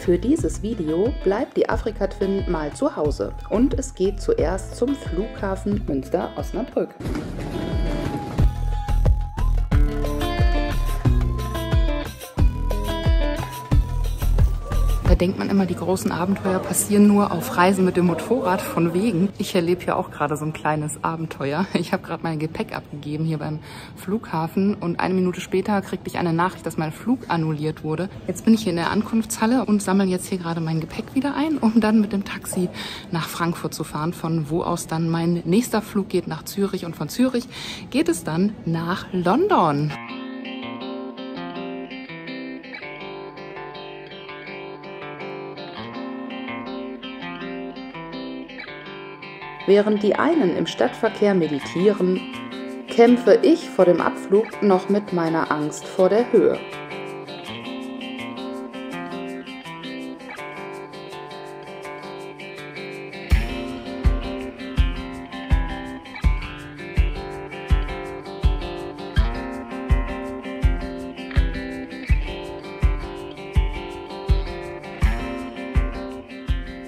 Für dieses Video bleibt die Afrika Twin mal zu Hause und es geht zuerst zum Flughafen Münster-Osnabrück. Da denkt man immer, die großen Abenteuer passieren nur auf Reisen mit dem Motorrad, von wegen. Ich erlebe ja auch gerade so ein kleines Abenteuer. Ich habe gerade mein Gepäck abgegeben hier beim Flughafen und eine Minute später kriegte ich eine Nachricht, dass mein Flug annulliert wurde. Jetzt bin ich hier in der Ankunftshalle und sammle jetzt hier gerade mein Gepäck wieder ein, um dann mit dem Taxi nach Frankfurt zu fahren, von wo aus dann mein nächster Flug geht nach Zürich und von Zürich geht es dann nach London. Während die einen im Stadtverkehr meditieren, kämpfe ich vor dem Abflug noch mit meiner Angst vor der Höhe.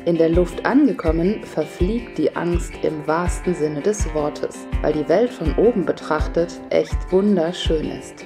In der Luft angekommen, verfliegt die Angst im wahrsten Sinne des Wortes, weil die Welt von oben betrachtet echt wunderschön ist.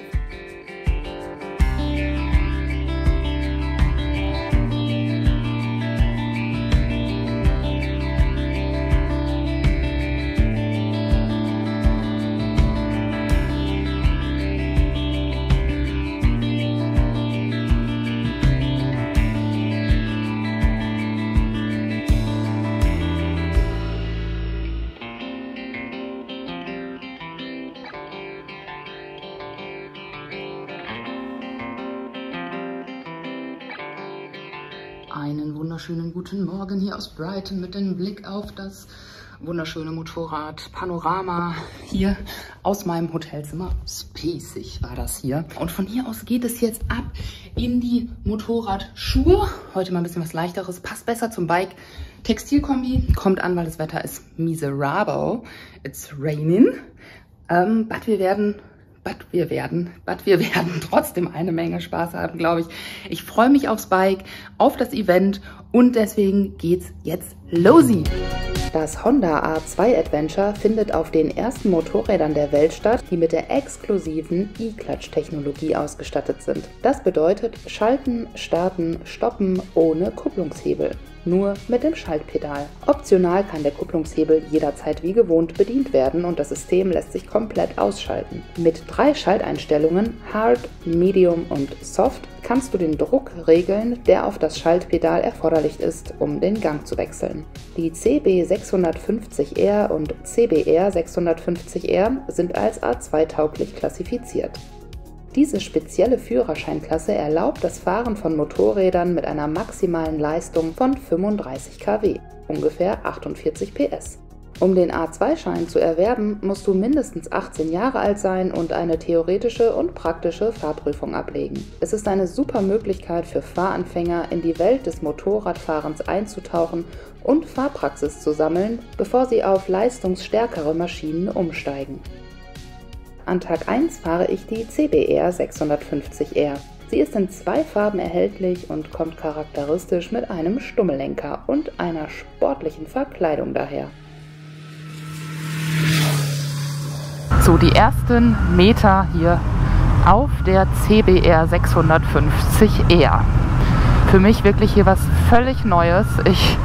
Einen wunderschönen guten Morgen hier aus Brighton mit dem Blick auf das wunderschöne Motorrad Panorama hier aus meinem Hotelzimmer. Spacig war das hier. Und von hier aus geht es jetzt ab in die Motorradschuhe. Heute mal ein bisschen was Leichteres, passt besser zum Bike. Textilkombi, kommt an, weil das Wetter ist miserable. It's raining. But wir werden trotzdem eine Menge Spaß haben, glaube ich. Ich freue mich aufs Bike, auf das Event und deswegen geht's jetzt losi. Das Honda A2 Adventure findet auf den ersten Motorrädern der Welt statt, die mit der exklusiven E-Clutch-Technologie ausgestattet sind. Das bedeutet Schalten, Starten, Stoppen ohne Kupplungshebel. Nur mit dem Schaltpedal. Optional kann der Kupplungshebel jederzeit wie gewohnt bedient werden und das System lässt sich komplett ausschalten. Mit 3 Schalteinstellungen, Hard, Medium und Soft, kannst du den Druck regeln, der auf das Schaltpedal erforderlich ist, um den Gang zu wechseln. Die CB 650R und CBR 650R sind als A2-tauglich klassifiziert. Diese spezielle Führerscheinklasse erlaubt das Fahren von Motorrädern mit einer maximalen Leistung von 35 kW, ungefähr 48 PS. Um den A2-Schein zu erwerben, musst du mindestens 18 Jahre alt sein und eine theoretische und praktische Fahrprüfung ablegen. Es ist eine super Möglichkeit für Fahranfänger, in die Welt des Motorradfahrens einzutauchen und Fahrpraxis zu sammeln, bevor sie auf leistungsstärkere Maschinen umsteigen. An Tag 1 fahre ich die CBR 650R. Sie ist in 2 Farben erhältlich und kommt charakteristisch mit einem Stummellenker und einer sportlichen Verkleidung daher. So, die ersten Meter hier auf der CBR 650R. Für mich wirklich hier was völlig Neues. Ich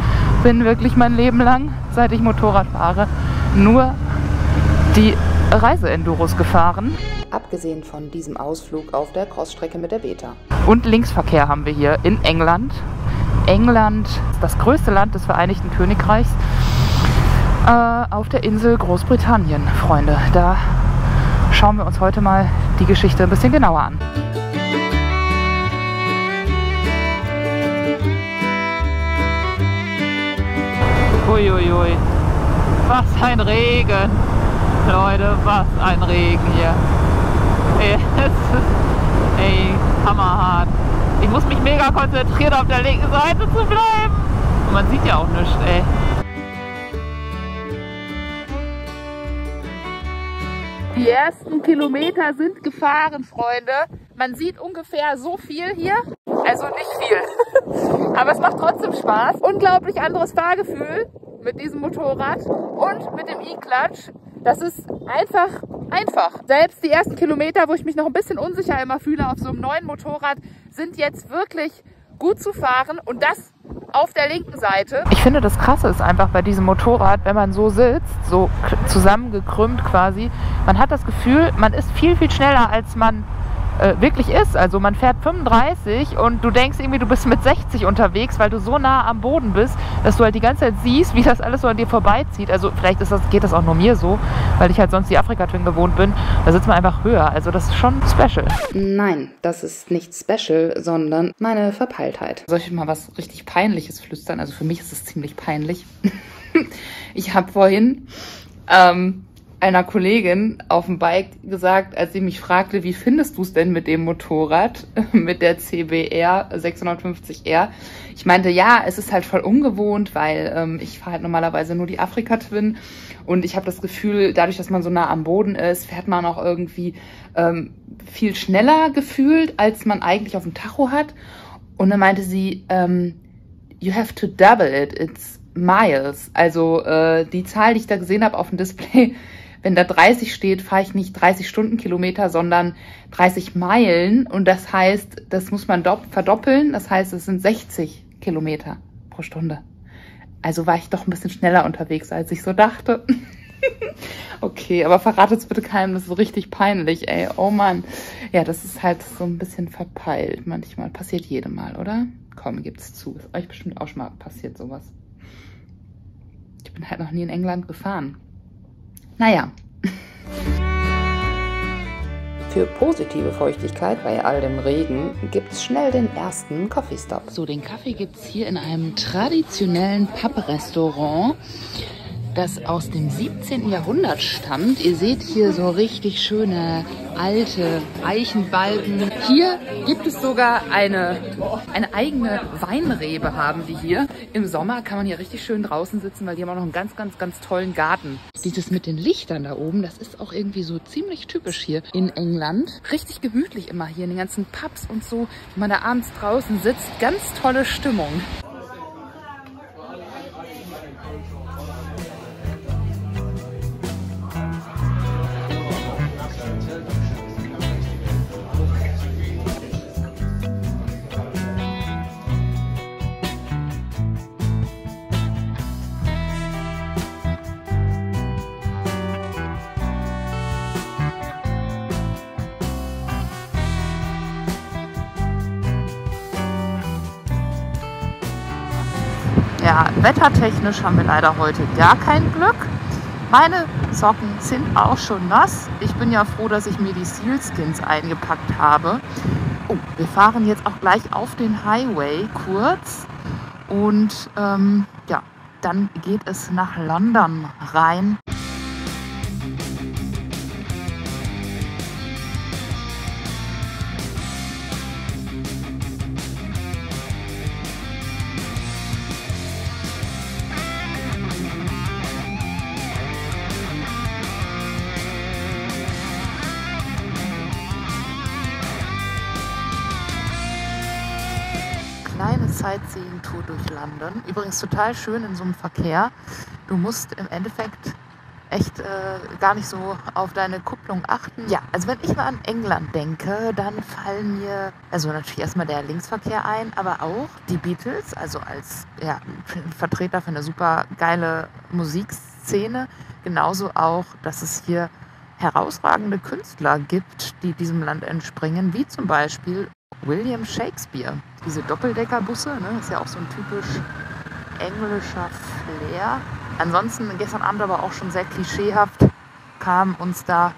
bin wirklich mein Leben lang, seit ich Motorrad fahre, nur die Reise-Enduros gefahren. Abgesehen von diesem Ausflug auf der Crossstrecke mit der Beta. Und Linksverkehr haben wir hier in England. England ist das größte Land des Vereinigten Königreichs auf der Insel Großbritannien, Freunde. Da schauen wir uns heute mal die Geschichte ein bisschen genauer an. Uiuiui, was ein Regen! Leute, was ein Regen hier. Ey, hammerhart. Ich muss mich mega konzentrieren, auf der linken Seite zu bleiben. Und man sieht ja auch nichts, ey. Die ersten Kilometer sind gefahren, Freunde. Man sieht ungefähr so viel hier. Also nicht viel. Aber Spaß. Unglaublich anderes Fahrgefühl mit diesem Motorrad und mit dem E-Clutch. Das ist einfach. Selbst die ersten Kilometer, wo ich mich noch ein bisschen unsicher immer fühle auf so einem neuen Motorrad, sind jetzt wirklich gut zu fahren und das auf der linken Seite. Ich finde, das Krasse ist einfach bei diesem Motorrad, wenn man so sitzt, so zusammengekrümmt quasi, man hat das Gefühl, man ist viel, viel schneller, als man wirklich ist. Also man fährt 35 und du denkst irgendwie, du bist mit 60 unterwegs, weil du so nah am Boden bist, dass du halt die ganze Zeit siehst, wie das alles so an dir vorbeizieht. Also vielleicht geht das auch nur mir so, weil ich halt sonst die Afrika-Twin gewohnt bin. Da sitzt man einfach höher. Also das ist schon special. Nein, das ist nicht special, sondern meine Verpeiltheit. Soll ich mal was richtig Peinliches flüstern? Also für mich ist es ziemlich peinlich. Ich habe vorhin einer Kollegin auf dem Bike gesagt, als sie mich fragte, wie findest du es denn mit dem Motorrad, mit der CBR 650R? Ich meinte, ja, es ist halt voll ungewohnt, weil ich fahre halt normalerweise nur die Afrika-Twin und ich habe das Gefühl, dadurch, dass man so nah am Boden ist, fährt man auch irgendwie viel schneller gefühlt, als man eigentlich auf dem Tacho hat. Und dann meinte sie, you have to double it, it's miles. Also die Zahl, die ich da gesehen habe auf dem Display, wenn da 30 steht, fahre ich nicht 30 Stundenkilometer, sondern 30 Meilen. Und das heißt, das muss man verdoppeln. Das heißt, es sind 60 Kilometer pro Stunde. Also war ich doch ein bisschen schneller unterwegs, als ich so dachte. Okay, aber verratet es bitte keinem, das ist so richtig peinlich, ey. Oh Mann. Ja, das ist halt so ein bisschen verpeilt. Manchmal passiert jedem Mal, oder? Komm, gibt's zu. Ist euch bestimmt auch schon mal passiert, sowas. Ich bin halt noch nie in England gefahren. Naja. Für positive Feuchtigkeit bei all dem Regen gibt's schnell den ersten Coffee Stop. So, den Kaffee gibt's hier in einem traditionellen Pub-Restaurant, das aus dem 17. Jahrhundert stammt. Ihr seht hier so richtig schöne alte Eichenbalken. Hier gibt es sogar eine eigene Weinrebe haben die hier. Im Sommer kann man hier richtig schön draußen sitzen, weil die haben auch noch einen ganz, ganz, ganz tollen Garten. Dieses mit den Lichtern da oben, das ist auch irgendwie so ziemlich typisch hier in England. Richtig gemütlich immer hier in den ganzen Pubs und so, wenn man da abends draußen sitzt. Ganz tolle Stimmung. Ja, wettertechnisch haben wir leider heute gar kein Glück. Meine Socken sind auch schon nass. Ich bin ja froh, dass ich mir die Sealskins eingepackt habe. Oh, wir fahren jetzt auch gleich auf den Highway kurz. Und ja, dann geht es nach London rein. Kleine Sightseeing-Tour durch London. Übrigens total schön in so einem Verkehr. Du musst im Endeffekt echt gar nicht so auf deine Kupplung achten. Ja, also wenn ich mal an England denke, dann fallen mir also natürlich erstmal der Linksverkehr ein, aber auch die Beatles, also als ja, Vertreter für eine super geile Musikszene. Genauso auch, dass es hier herausragende Künstler gibt, die diesem Land entspringen, wie zum Beispiel William Shakespeare. Diese Doppeldeckerbusse, ne, ist ja auch so ein typisch englischer Flair. Ansonsten gestern Abend aber auch schon sehr klischeehaft kamen uns da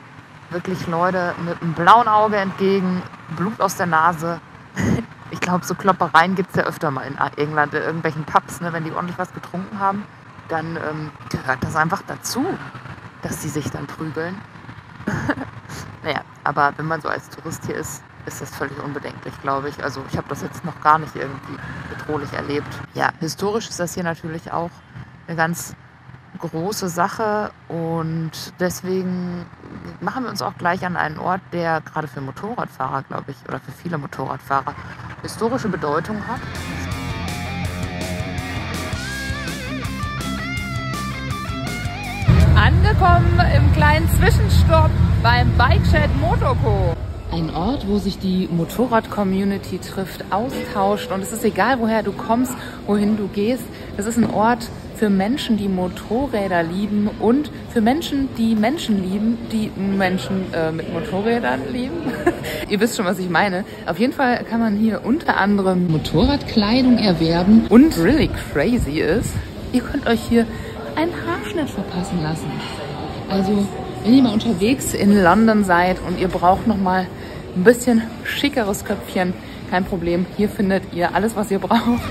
wirklich Leute mit einem blauen Auge entgegen, Blut aus der Nase. Ich glaube, so Kloppereien gibt es ja öfter mal in England, in irgendwelchen Pubs, ne, wenn die ordentlich was getrunken haben, dann gehört das einfach dazu, dass die sich dann prügeln. Naja, aber wenn man so als Tourist hier ist, ist das völlig unbedenklich, glaube ich. Also ich habe das jetzt noch gar nicht irgendwie bedrohlich erlebt. Ja, historisch ist das hier natürlich auch eine ganz große Sache und deswegen machen wir uns auch gleich an einen Ort, der gerade für Motorradfahrer, glaube ich, oder für viele Motorradfahrer historische Bedeutung hat. Angekommen im kleinen Zwischenstopp beim Bike Shed Motoko. Ein Ort, wo sich die Motorrad-Community trifft, austauscht und es ist egal, woher du kommst, wohin du gehst. Das ist ein Ort für Menschen, die Motorräder lieben und für Menschen, die Menschen lieben, die Menschen mit Motorrädern lieben. Ihr wisst schon, was ich meine. Auf jeden Fall kann man hier unter anderem Motorradkleidung erwerben und really crazy ist, ihr könnt euch hier einen Haarschnitt verpassen lassen. Also, wenn ihr mal unterwegs in London seid und ihr braucht noch mal ein bisschen schickeres Köpfchen, kein Problem. Hier findet ihr alles, was ihr braucht.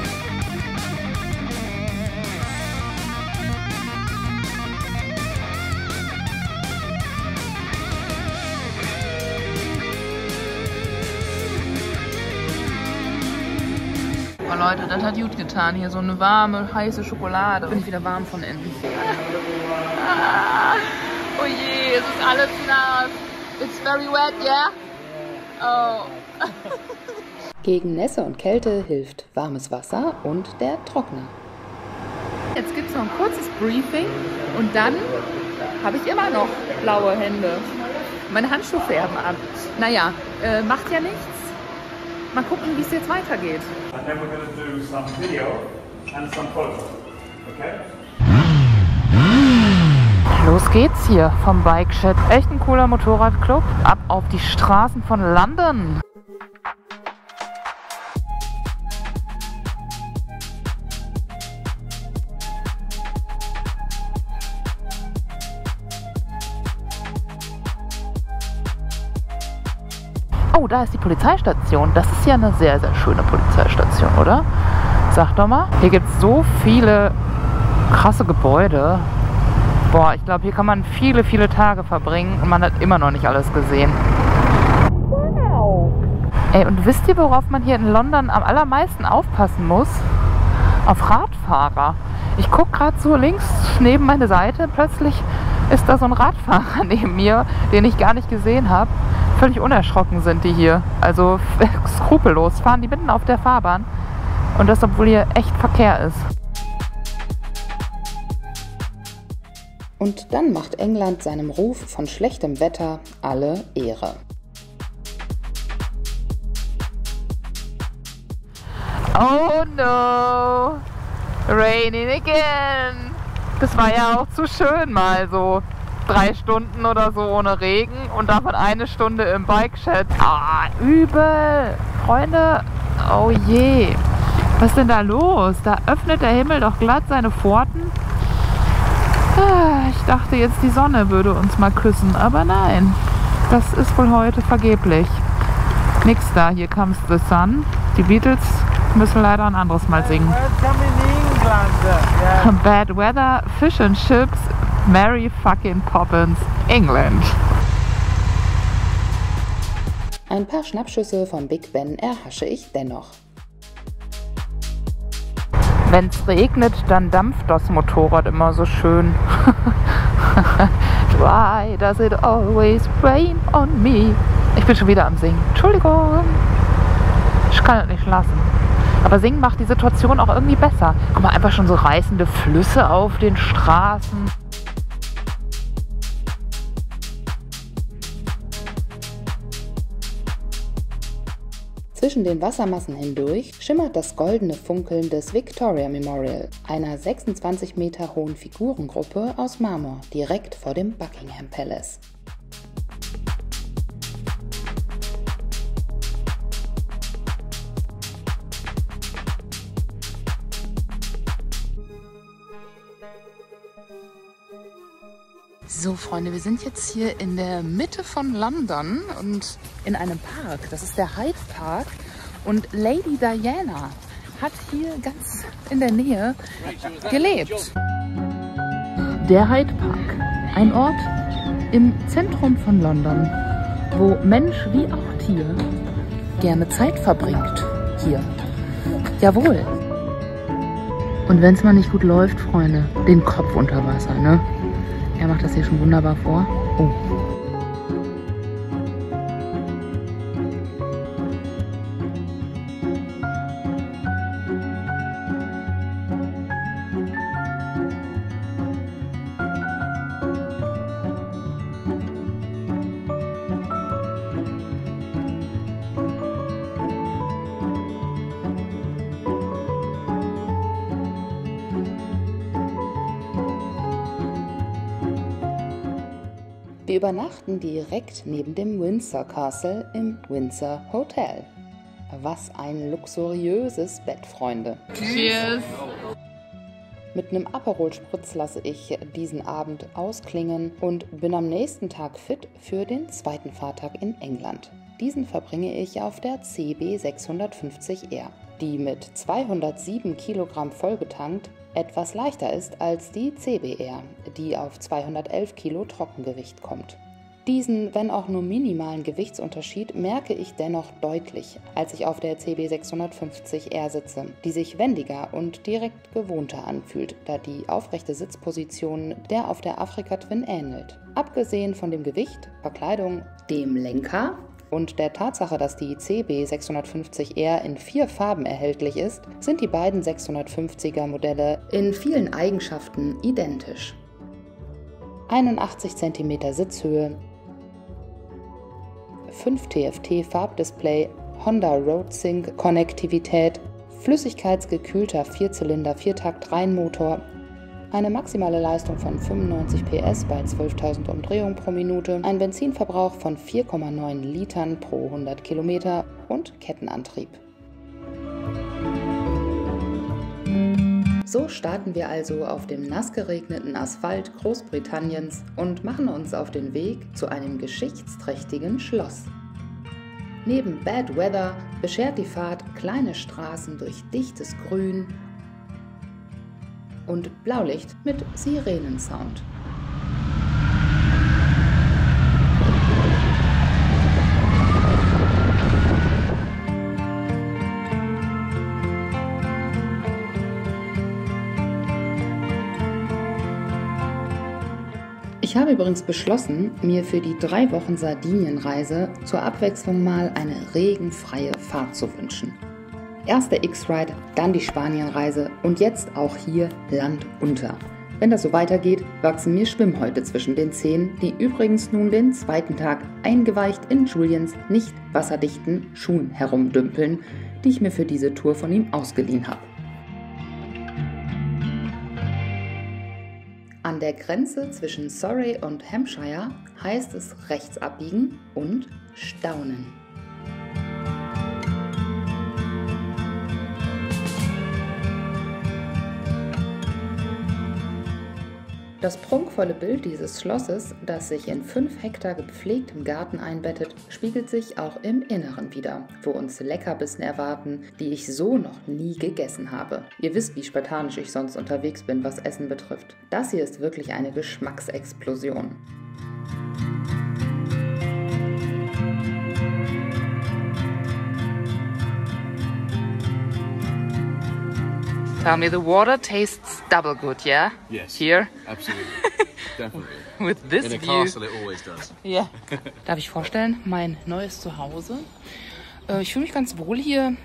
Oh Leute, das hat gut getan. Hier so eine warme, heiße Schokolade. Bin ich wieder warm von innen. Oh je, es ist alles nass. It's very wet, yeah? Oh. Gegen Nässe und Kälte hilft warmes Wasser und der Trockner. Jetzt gibt es noch ein kurzes Briefing und dann habe ich immer noch blaue Hände. Meine Handschuhe färben ab. Naja, macht ja nichts. Mal gucken, wie es jetzt weitergeht. And then we're going to do some video and some photos. Okay? Los geht's hier vom Bike Shed. Echt ein cooler Motorradclub. Ab auf die Straßen von London. Oh, da ist die Polizeistation. Das ist ja eine sehr, sehr schöne Polizeistation, oder? Sag doch mal. Hier gibt es so viele krasse Gebäude. Boah, ich glaube, hier kann man viele, viele Tage verbringen und man hat immer noch nicht alles gesehen. Wow! Ey, und wisst ihr, worauf man hier in London am allermeisten aufpassen muss? Auf Radfahrer. Ich gucke gerade so links neben meine Seite, plötzlich ist da so ein Radfahrer neben mir, den ich gar nicht gesehen habe. Völlig unerschrocken sind die hier. Also skrupellos fahren die mitten auf der Fahrbahn. Und das, obwohl hier echt Verkehr ist. Und dann macht England seinem Ruf von schlechtem Wetter alle Ehre. Oh no! Raining again! Das war ja auch zu schön mal so. 3 Stunden oder so ohne Regen und davon 1 Stunde im Bike Shed. Ah, übel! Freunde, oh je! Was ist denn da los? Da öffnet der Himmel doch glatt seine Pforten. Ich dachte jetzt, die Sonne würde uns mal küssen, aber nein. Das ist wohl heute vergeblich. Nix da, hier comes the sun. Die Beatles müssen leider ein anderes Mal singen. Bad weather, fish and chips, Mary fucking Poppins, England. Ein paar Schnappschüsse von Big Ben erhasche ich dennoch. Wenn es regnet, dann dampft das Motorrad immer so schön. Why does it always rain on me? Ich bin schon wieder am Singen. Entschuldigung. Ich kann es nicht lassen. Aber Singen macht die Situation auch irgendwie besser. Guck mal, einfach schon so reißende Flüsse auf den Straßen. Zwischen den Wassermassen hindurch schimmert das goldene Funkeln des Victoria Memorial, einer 26 Meter hohen Figurengruppe aus Marmor, direkt vor dem Buckingham Palace. So Freunde, wir sind jetzt hier in der Mitte von London und in einem Park. Das ist der Hyde Park und Lady Diana hat hier ganz in der Nähe gelebt. Der Hyde Park, ein Ort im Zentrum von London, wo Mensch wie auch Tier gerne Zeit verbringt. Hier. Jawohl. Und wenn es mal nicht gut läuft, Freunde, den Kopf unter Wasser, ne? Er macht das hier schon wunderbar vor. Oh. Wir übernachten direkt neben dem Windsor Castle im Windsor Hotel. Was ein luxuriöses Bett, Freunde. Cheers! Mit einem Aperol Spritz lasse ich diesen Abend ausklingen und bin am nächsten Tag fit für den zweiten Fahrtag in England. Diesen verbringe ich auf der CB 650R, die mit 207 Kilogramm vollgetankt etwas leichter ist als die CBR, die auf 211 Kilo Trockengewicht kommt. Diesen, wenn auch nur minimalen Gewichtsunterschied merke ich dennoch deutlich, als ich auf der CB 650R sitze, die sich wendiger und direkt gewohnter anfühlt, da die aufrechte Sitzposition der auf der Afrika Twin ähnelt. Abgesehen von dem Gewicht, Verkleidung, dem Lenker und der Tatsache, dass die CB 650R in 4 Farben erhältlich ist, sind die beiden 650er Modelle in vielen Eigenschaften identisch. 81 cm Sitzhöhe, 5 TFT Farbdisplay, Honda RoadSync Konnektivität, flüssigkeitsgekühlter 4-Zylinder 4-Takt-Reihenmotor, eine maximale Leistung von 95 PS bei 12.000 Umdrehungen pro Minute, ein Benzinverbrauch von 4,9 Litern pro 100 Kilometer und Kettenantrieb. So starten wir also auf dem nass geregneten Asphalt Großbritanniens und machen uns auf den Weg zu einem geschichtsträchtigen Schloss. Neben Bad Weather beschert die Fahrt kleine Straßen durch dichtes Grün und Blaulicht mit Sirenensound. Ich habe übrigens beschlossen, mir für die 3 Wochen Sardinienreise zur Abwechslung mal eine regenfreie Fahrt zu wünschen. Erst der X-Ride, dann die Spanienreise und jetzt auch hier Land unter. Wenn das so weitergeht, wachsen mir Schwimmhäute zwischen den Zehen, die übrigens nun den zweiten Tag eingeweicht in Julians nicht wasserdichten Schuhen herumdümpeln, die ich mir für diese Tour von ihm ausgeliehen habe. An der Grenze zwischen Surrey und Hampshire heißt es rechts abbiegen und staunen. Das prunkvolle Bild dieses Schlosses, das sich in 5 Hektar gepflegtem Garten einbettet, spiegelt sich auch im Inneren wider, wo uns Leckerbissen erwarten, die ich so noch nie gegessen habe. Ihr wisst, wie spartanisch ich sonst unterwegs bin, was Essen betrifft. Das hier ist wirklich eine Geschmacksexplosion. Tell me, the water tastes double good, yeah? Yes. Here? Absolutely. Definitely. With this In a view. castle it always does. Ja. Darf ich vorstellen, mein neues Zuhause. Ich fühle mich ganz wohl hier.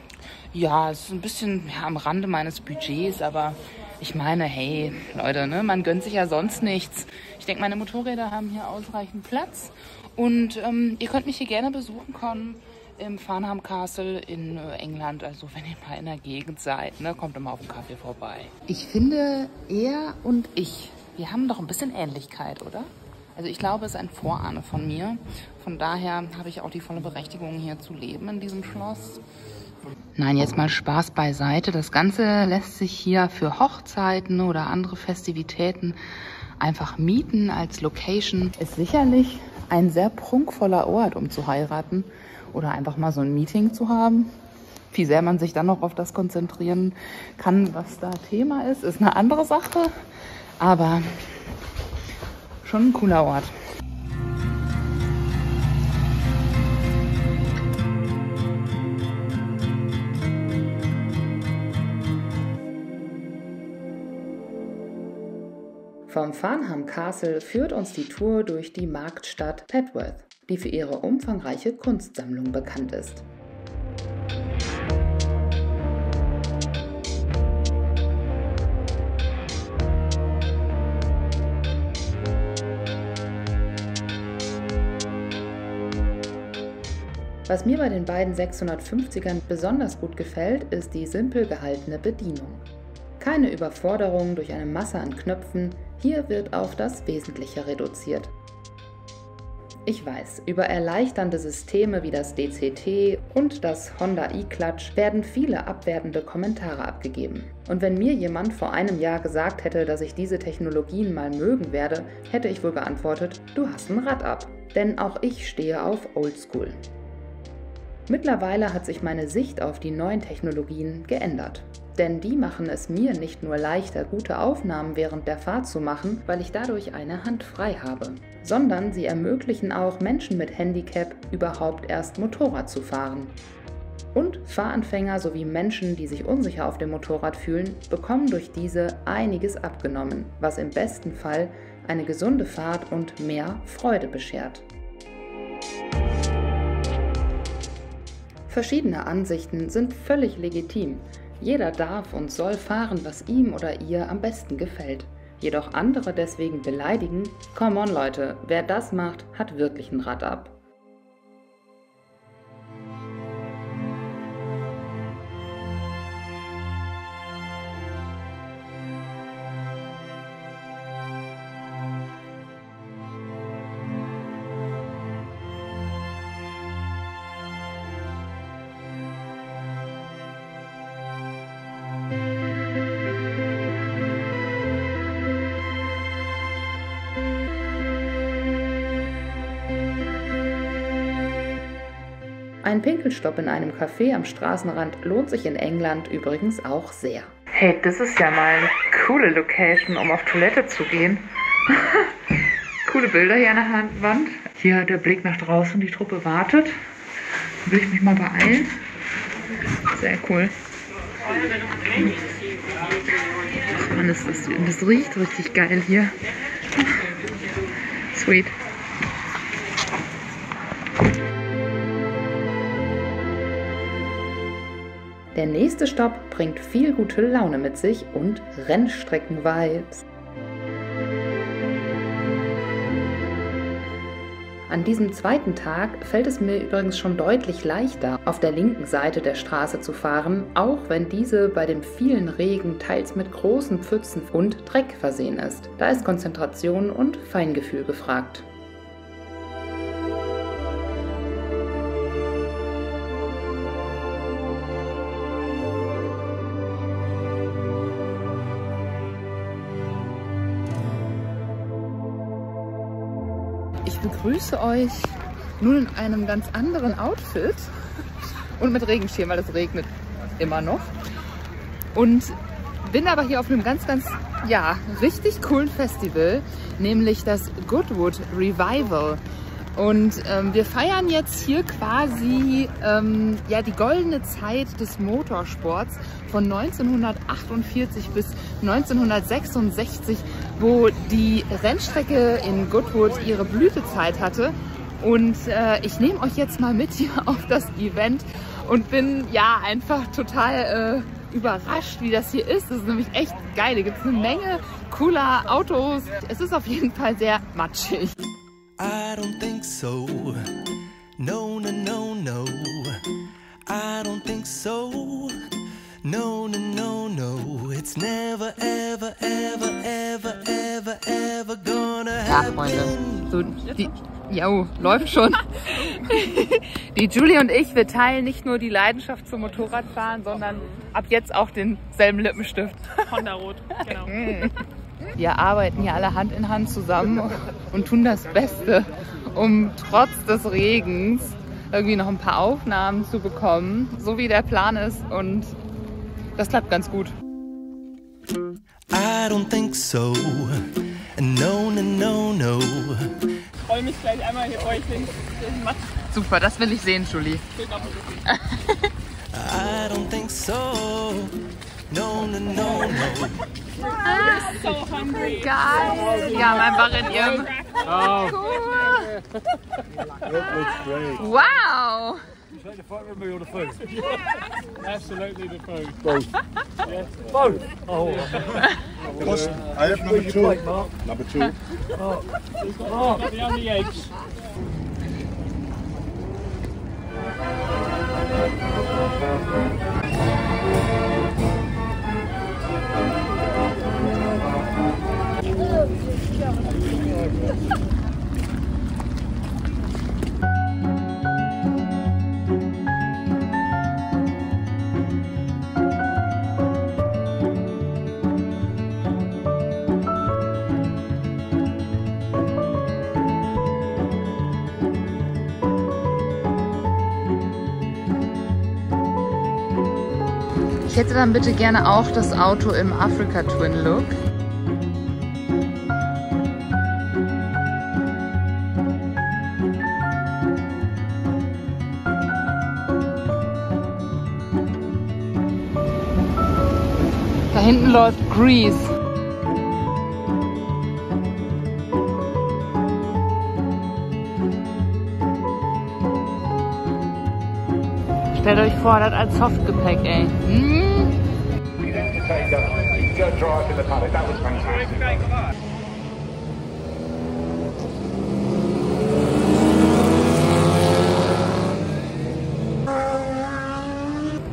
Ja, es ist ein bisschen am Rande meines Budgets, aber ich meine, hey, Leute, ne, man gönnt sich ja sonst nichts. Ich denke, meine Motorräder haben hier ausreichend Platz. Und ihr könnt mich hier gerne besuchen kommen im Farnham Castle in England. Also wenn ihr mal in der Gegend seid, ne, kommt immer auf den Kaffee vorbei. Ich finde, er und ich, wir haben doch ein bisschen Ähnlichkeit, oder? Also ich glaube, es ist ein Vorahne von mir. Von daher habe ich auch die volle Berechtigung, hier zu leben in diesem Schloss. Nein, jetzt mal Spaß beiseite. Das Ganze lässt sich hier für Hochzeiten oder andere Festivitäten einfach mieten als Location. Ist sicherlich ein sehr prunkvoller Ort, um zu heiraten oder einfach mal so ein Meeting zu haben. Wie sehr man sich dann noch auf das konzentrieren kann, was da Thema ist eine andere Sache. Aber schon ein cooler Ort. Vom Farnham Castle führt uns die Tour durch die Marktstadt Petworth, die für ihre umfangreiche Kunstsammlung bekannt ist. Was mir bei den beiden 650ern besonders gut gefällt, ist die simpel gehaltene Bedienung. Keine Überforderung durch eine Masse an Knöpfen, hier wird auf das Wesentliche reduziert. Ich weiß, über erleichternde Systeme wie das DCT und das Honda E-Clutch werden viele abwertende Kommentare abgegeben. Und wenn mir jemand vor einem Jahr gesagt hätte, dass ich diese Technologien mal mögen werde, hätte ich wohl geantwortet, du hast ein Rad ab. Denn auch ich stehe auf Oldschool. Mittlerweile hat sich meine Sicht auf die neuen Technologien geändert. Denn die machen es mir nicht nur leichter, gute Aufnahmen während der Fahrt zu machen, weil ich dadurch eine Hand frei habe, sondern sie ermöglichen auch Menschen mit Handicap überhaupt erst Motorrad zu fahren. Und Fahranfänger sowie Menschen, die sich unsicher auf dem Motorrad fühlen, bekommen durch diese einiges abgenommen, was im besten Fall eine gesunde Fahrt und mehr Freude beschert. Verschiedene Ansichten sind völlig legitim. Jeder darf und soll fahren, was ihm oder ihr am besten gefällt. Jedoch andere deswegen beleidigen? Come on Leute, wer das macht, hat wirklich ein Rad ab. Ein Pinkelstopp in einem Café am Straßenrand lohnt sich in England übrigens auch sehr. Hey, das ist ja mal eine coole Location, um auf Toilette zu gehen. Coole Bilder hier an der Wand. Hier der Blick nach draußen, die Truppe wartet. Will ich mich mal beeilen? Sehr cool. Mann, das riecht richtig geil hier. Sweet. Der nächste Stopp bringt viel gute Laune mit sich und Rennstrecken-Vibes. An diesem zweiten Tag fällt es mir übrigens schon deutlich leichter, auf der linken Seite der Straße zu fahren, auch wenn diese bei dem vielen Regen teils mit großen Pfützen und Dreck versehen ist. Da ist Konzentration und Feingefühl gefragt. Ich begrüße euch nun in einem ganz anderen Outfit und mit Regenschirm, weil es regnet immer noch. Und bin aber hier auf einem ganz, richtig coolen Festival, nämlich das Goodwood Revival. Und wir feiern jetzt hier quasi die goldene Zeit des Motorsports von 1948 bis 1966, wo die Rennstrecke in Goodwood ihre Blütezeit hatte. Und ich nehme euch jetzt mal mit hier auf das Event und bin einfach total überrascht, wie das hier ist. Das ist nämlich echt geil. Hier gibt es eine Menge cooler Autos. Es ist auf jeden Fall sehr matschig. I don't think so. No, no, no, no. I don't think so. No, no, no, no. It's never, ever, ever, ever, ever, ever gonna happen. Ja, Freunde. Läuft schon. Die Julie und ich, wir teilen nicht nur die Leidenschaft zum Motorradfahren, sondern ab jetzt auch denselben Lippenstift. Honda Rot, genau. Wir arbeiten hier alle Hand in Hand zusammen und tun das Beste, um trotz des Regens irgendwie noch ein paar Aufnahmen zu bekommen, so wie der Plan ist, und das klappt ganz gut. I don't think so. No, no, no, no. Ich freue mich gleich einmal hier euch den Matsch. Super, das will ich sehen, Julie. I don't think so. No, no, no, no. I'm so hungry. Geil! Ja, einfach in ihrem... Oh, Cool! looks great. Wow! You take the photo of me or the food? Absolutely the food. Both. Yeah. Both? Oh. I have number two. Number two. Oh, the only eggs. Ich hätte dann bitte gerne auch das Auto im Africa Twin Look. Da hinten läuft Grease. Stellt euch vor, das als Softgepäck, ey.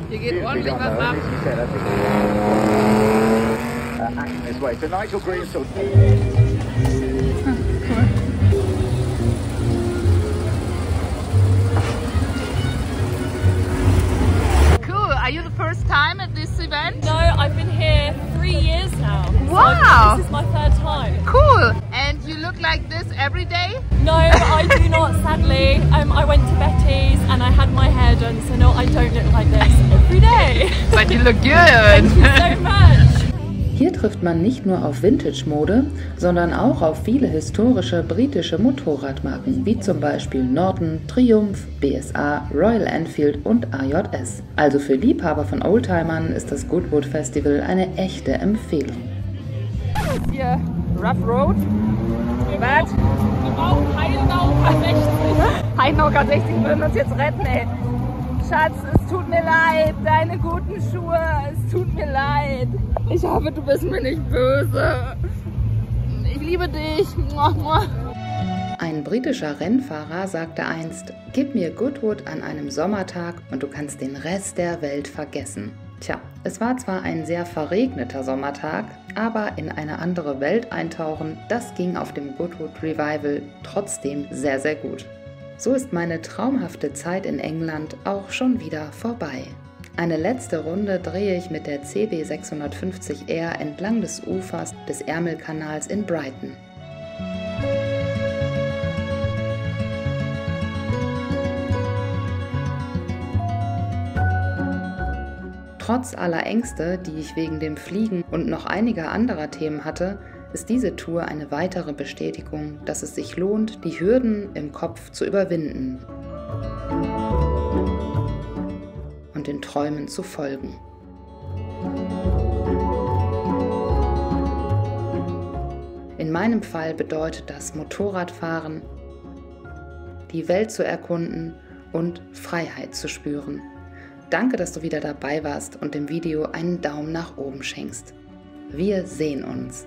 Hier geht ordentlich was ab. Are you the first time at this event? No, I've been here 3 years now. Wow! So this is my 3rd time. Cool! And you look like this every day? No, I do not, sadly. I went to Betty's and I had my hair done, so no, I don't look like this every day. But you look good! Thank you so much! Hier trifft man nicht nur auf Vintage-Mode, sondern auch auf viele historische britische Motorradmarken, wie zum Beispiel Norton, Triumph, BSA, Royal Enfield und AJS. Also für Liebhaber von Oldtimern ist das Goodwood Festival eine echte Empfehlung. Hier Rough Road. Was? Wir brauchen Heidenauer 60. Heidenauer 60 würden uns jetzt retten, ey. Schatz, es tut mir leid, deine guten Schuhe, es tut mir leid. Ich hoffe, du bist mir nicht böse. Ich liebe dich. Ein britischer Rennfahrer sagte einst: Gib mir Goodwood an einem Sommertag und du kannst den Rest der Welt vergessen. Tja, es war zwar ein sehr verregneter Sommertag, aber in eine andere Welt eintauchen, das ging auf dem Goodwood Revival trotzdem sehr, sehr gut. So ist meine traumhafte Zeit in England auch schon wieder vorbei. Eine letzte Runde drehe ich mit der CB 650R entlang des Ufers des Ärmelkanals in Brighton. Trotz aller Ängste, die ich wegen dem Fliegen und noch einiger anderer Themen hatte, ist diese Tour eine weitere Bestätigung, dass es sich lohnt, die Hürden im Kopf zu überwinden und den Träumen zu folgen. In meinem Fall bedeutet das Motorradfahren, die Welt zu erkunden und Freiheit zu spüren. Danke, dass du wieder dabei warst und dem Video einen Daumen nach oben schenkst. Wir sehen uns.